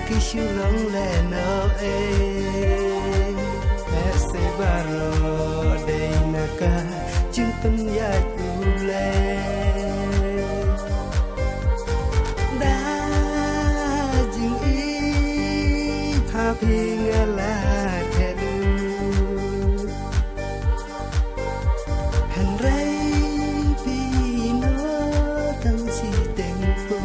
kishu long le no se baro de naka chim pen ya le da jing i pha phing la the du han rai pi no tang si teng po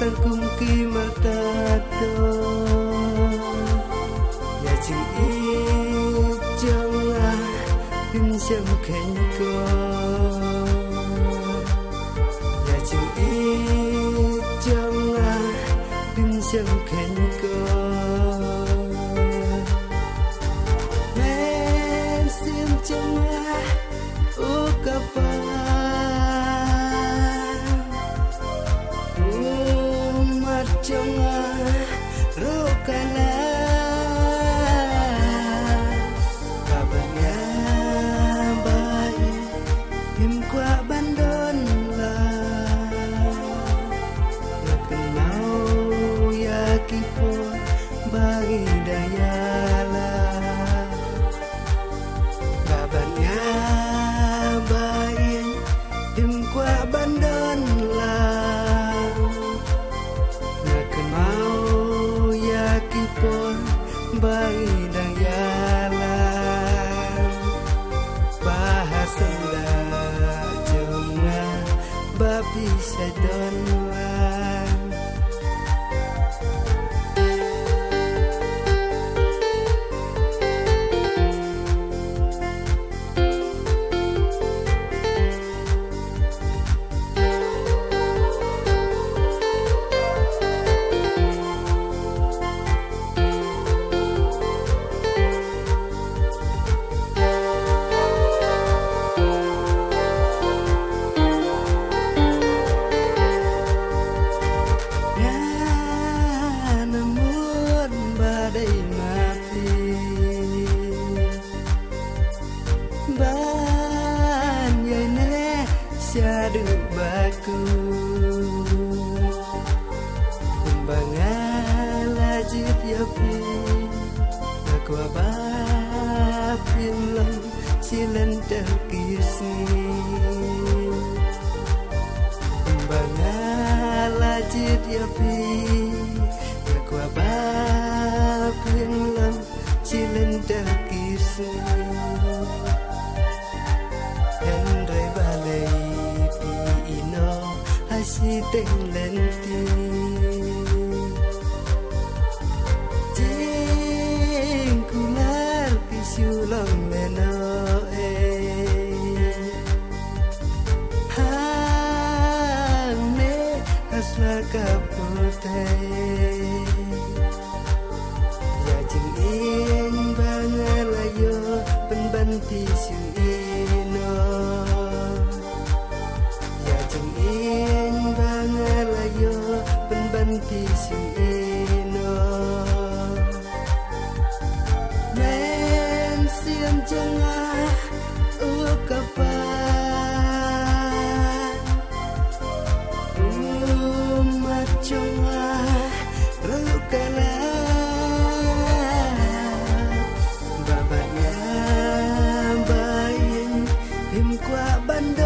tan kum ki mata to ya chi i chang a him sam khen ko ya chi i chang a him sam khen ko men sim chang a u ka pa Chonga rokala kabanya bai him kwa bandon la yakenau yakipo bagi dayala kabanya bai him kwa bandon la mau yakipon bagi dang yalan bahasa jonga babi sadon lan Syadu baku Mbangala jit yapi Aku abapin lang silan terkisi Mbangala jit yapi Aku abapin lang silan terkisi Hendrai balai si tên lên tiếng cu lá khi siêu lòng mẹ nó hane asla kapote ya chừng yên bangalayo ban ban ti siêu ino Bangalayo penbanti sino men siam janga ukapan umachonga rukala babanya bayin him kwa banda